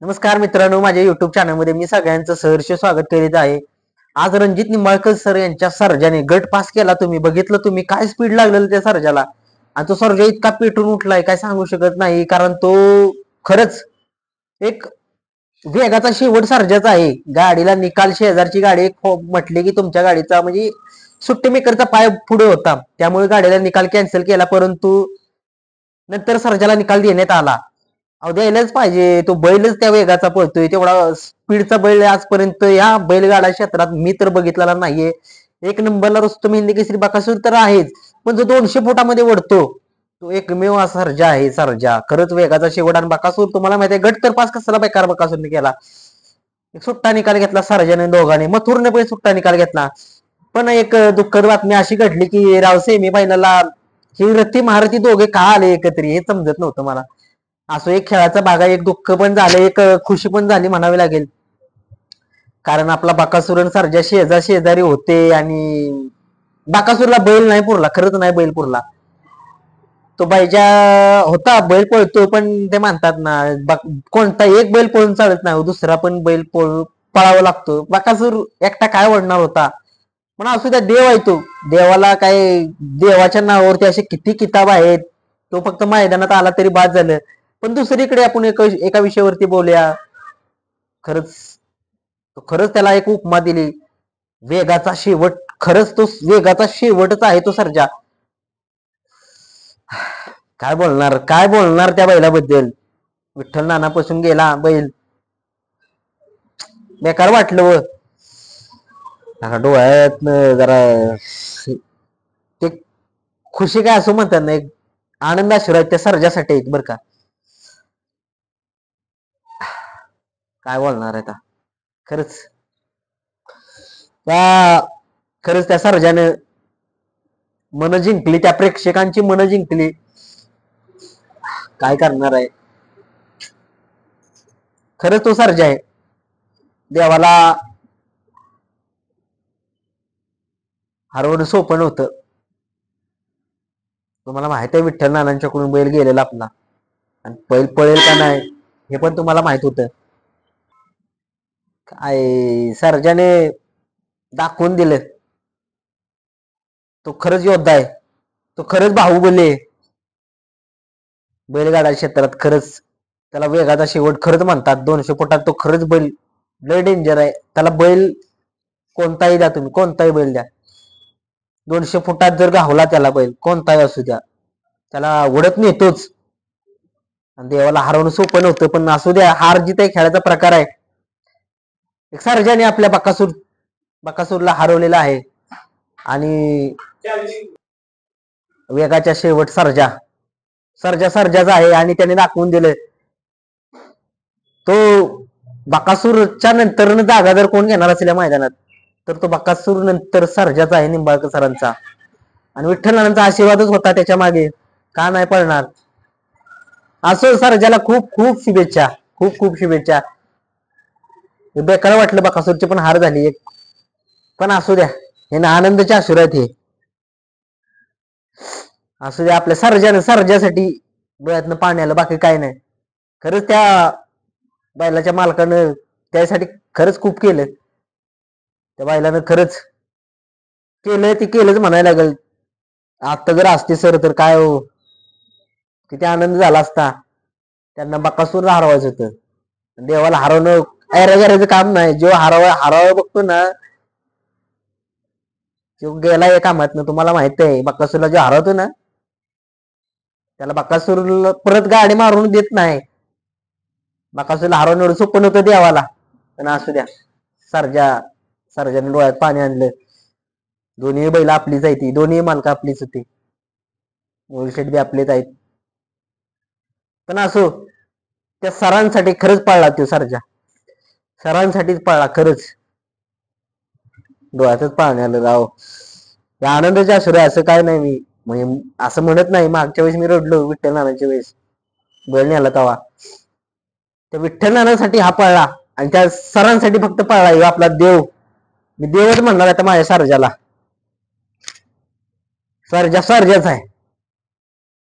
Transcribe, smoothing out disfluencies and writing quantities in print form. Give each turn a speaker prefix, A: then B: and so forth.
A: नमस्कार मित्रांनो, माझ्या युट्यूब चॅनलमध्ये मी सगळ्यांचं सहर्ष स्वागत करीत आहे. आज रणजित निंबाळकर सर यांच्या सर्जाने गट पास केला. तुम्ही बघितलं, तुम्ही काय स्पीड लागलेलं त्या सर्जाला. आणि तो सर्जा इतका पेटून उठलाय काय सांगू शकत नाही. कारण तो खरंच एक वेगाचा शेवट सर्जाचा आहे. गाडीला निकाल, शेजारची गाडी म्हटली की तुमच्या गाडीचा म्हणजे सुट्टी मेकरचा पाय पुढे होता, त्यामुळे गाडीला निकाल कॅन्सल केला. परंतु नंतर सर्जाला निकाल देण्यात आला. अहो द्यायलाच पाहिजे, तो बैलच त्या वेगाचा पळतोय. तेवढा स्पीडचा बैल आजपर्यंत या बैलगाडा क्षेत्रात मी तर बघितलेला नाहीये. एक नंबरला रुस्तम हिंद केसरी बकासूर तर आहेच, पण जो 200 फुटामध्ये ओढतो तो एकमेव सर्जा आहे. सर्जा खरंच वेगाचा शेवट. आणि बकासूर तुम्हाला माहिती आहे, गट तर पास कसला बेकार बकासूरने केला. एक सुट्टा निकाल घेतला सर्जाने, दोघांनी मथुरने पण सुट्टा निकाल घेतला. पण एक दुःखद बातमी अशी घडली की राव सेमी फायनलला ही रथी महारथी दोघे का आले एकत्र हे समजत नव्हतं मला. असं एक खेळाचा भाग आहे. एक दुःख पण झालं, एक खुशी पण झाली म्हणावी लागेल. कारण आपला बकासूर आणि सर्जा शेजारी होते आणि बकासूरला बैल नाही पुरला, खरंच नाही बैल पुरला. तो बाईच्या होता, बैल पळतो, पण ते म्हणतात ना कोणता एक बैल पळून चालत नाही, दुसरा पण बैल पळावा लागतो. बकासूर एकटा काय ओढणार होता. पण असू द्या, देव आहे तो. देवाला काय, देवाच्या नावावरती असे किती किताब आहेत. तो फक्त मैदानात आला तरी बाद झालं. पण दुसरीकडे आपण एका विषयावरती बोलूया. खरंच खरंच त्याला एक उपमा दिली, वेगाचा शेवट. खरंच तो वेगाचा शेवटच आहे तो सर्जा. काय बोलणार त्या बैलाबद्दल. विठ्ठल नानापासून गेला बैल, बेकार वाटलं व डोळ्यात जरा ते खुशी काय असं म्हणतात ना, एक आनंद आश्रू त्या सर्जासाठी एक बरं का. काय बोलणार आहे आता. खरंच त्या खरंच त्या सर्जाने मन जिंकली, त्या प्रेक्षकांची मन जिंकली. काय करणार आहे. खरंच तो सर्जा आहे. देवाला हरवणं सोपं नव्हतं. तुम्हाला माहित आहे विठ्ठल नानांच्याकडून बैल गेलेला आपला, आणि बैल पळेल का नाही हे पण तुम्हाला माहित होतं. काय सर्जाने दाखवून दिलं, तो खरंच योद्धा आहे. तो खरंच बाहुबली आहे बैलगाडा क्षेत्रात. खरंच त्याला वेगाचा शेवट खरंच म्हणतात. 200 फुटात तो खरंच बैल लय डेंजर आहे. त्याला बैल कोणताही द्या, तुम्ही कोणताही बैल द्या, 200 फुटात जर गावला त्याला बैल कोणताही असू द्या, त्याला उडत नेतोच. आणि देवाला हरवणं सोपं नव्हतं, पण असू द्या, हार जित खेळाचा प्रकार आहे. एक सर्जाने आपल्या बकासूरला हरवलेला आहे. आणि वेगाच्या शेवट सर्जाचा आहे. आणि त्याने दाखवून दिलं, तो बकासूरच्या नंतर जागा जर कोण घेणार असेल या मैदानात, तर तो बकासूर नंतर सर्जाचा आहे, निंबाळकर सरांचा. आणि विठ्ठलांचा आशीर्वादच होता त्याच्या मागे, का नाही पळणार. असो, सर्जाला खूप खूप शुभेच्छा, खूप खूप शुभेच्छा. बेकार वाटलं, बकासूरची पण हार झाली एक, पण असू द्या, हे ना आनंदाचे अश्रू आहेत हे. असू द्या, आपल्या सर्जासाठी डोळ्यातनं पाणी आलं, बाकी काय नाही. खरंच त्या बैलाच्या मालकानं त्यासाठी खरंच खूप केलं. त्या बैलानं खरंच केलं, ते केलंच म्हणायला लागेल. आता जर असते सर तर काय हो, किती आनंद झाला असता. त्यांना बकासूर हरवायचं होतं. देवाला हरवणं ऐरागेराचं काम नाही. जो हरावा बघतो ना, तो गेला या कामात. तुम्हाला माहित आहे, बकासूरला जो हरवतो ना, त्याला बकासूर परत गाडी मारून देत नाही. बकासूरला हरवणं सोपं नव्हतं देवाला. पण असू द्या, सर्जाने डोळ्यात पाणी आणलं. दोन्ही बैल आपलीच आहे, ती दोन्ही मालक आपलीच होती, गोलशेट बी आपलेच आहेत. पण असो, त्या सरांसाठी खरंच पळला तो सर्जा, सरांसाठीच पळला. खरंच डोळ्यातच पाणी आलं राव. या आनंदाच्या अश्रू आहे, असं काय नाही. मी म्हणजे असं म्हणत नाही. मागच्या वेळेस मी रडलो विठ्ठल नानाच्या वेळेस, बैल आला तवा. त्या विठ्ठल नानासाठी हा पळला, आणि त्या सरांसाठी फक्त पळला. हे आपला देव, मी देवच म्हणणार आता माझ्या सर्जाला. सर्जाच आहे.